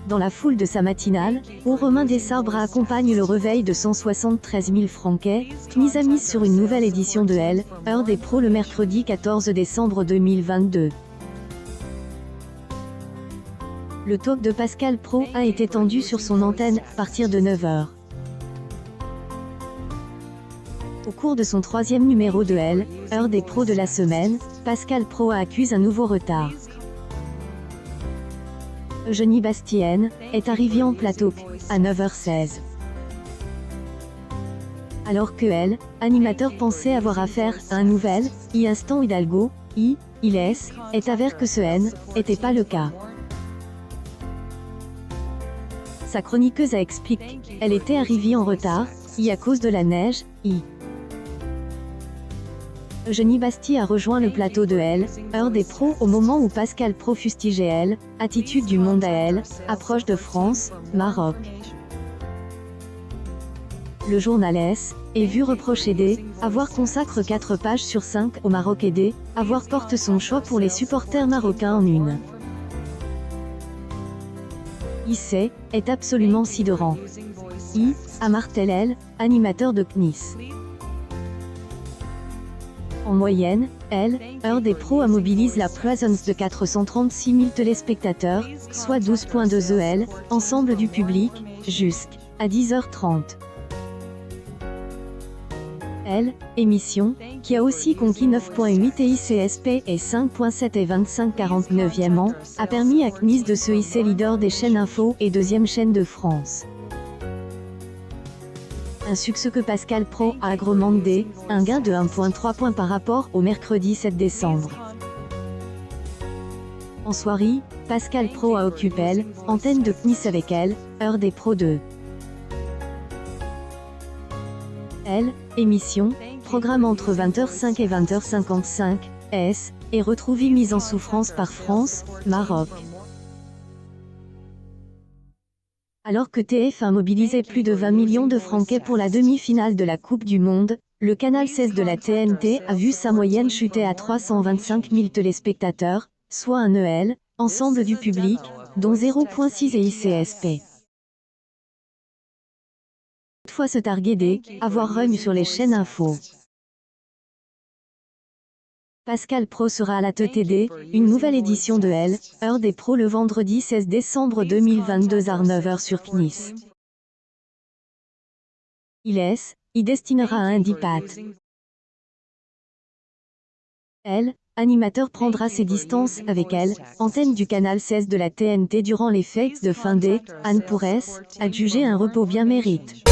Dans la foule de sa matinale, où Romain Desarbres accompagne le réveil de 173 000 Francais, mise à mise sur une nouvelle édition de L, Heure des pros le mercredi 14 décembre 2022. Le talk de Pascal Praud a été tendu sur son antenne, à partir de 9h. Au cours de son 3e numéro de L, Heure des pros de la semaine, Pascal Praud accuse un nouveau retard. Eugénie Bastienne est arrivée en plateau à 9h16. Alors que elle, animateur, pensait avoir affaire à un nouvel instant Hidalgo, est avéré que ce n'était pas le cas. Sa chroniqueuse a expliqué qu'elle était arrivée en retard, à cause de la neige, Eugénie Bastienne a rejoint le plateau de L, Heure des pros au moment où Pascal Praud fustigeait L, attitude du monde à L, approche de France, Maroc. Le journal est vu reprocher avoir consacre 4 pages sur 5 au Maroc et avoir porte son choix pour les supporters marocains en une. Est absolument sidérant. A martelé L, animateur de CNIS. En moyenne, Heure des pros mobilise la présence de 436 000 téléspectateurs, soit 12,2 EL, ensemble du public, jusqu'à 10h30. Émission, qui a aussi conquis 9,8 ICSP et 5,7 et 25,49e an, a permis à CNIS de se hisser leader des chaînes info et 2e chaîne de France. Un succès que Pascal Praud a agrémenté, un gain de 1,3 points par rapport au mercredi 7 décembre. En soirée, Pascal Praud a occupé l'antenne de CNIS avec elle, Heure des pros 2. Émission, programme entre 20h05 et 20h55, est retrouvée mise en souffrance par France, Maroc. Alors que TF1 mobilisait plus de 20 millions de Francais pour la demi-finale de la Coupe du Monde, le canal 16 de la TNT a vu sa moyenne chuter à 325 000 téléspectateurs, soit un EL, ensemble du public, dont 0,6 et ICSP. Toutefois se targuer avoir run sur les chaînes info. Pascal Praud sera à la tête une nouvelle édition de L, Heure des pros le vendredi 16 décembre 2022 à 9h sur CNIS. Il destinera à un dipat. Animateur prendra ses distances avec elle, antenne du canal 16 de la TNT durant les fêtes de fin d'année, Anne Pourès a jugé un repos bien mérite.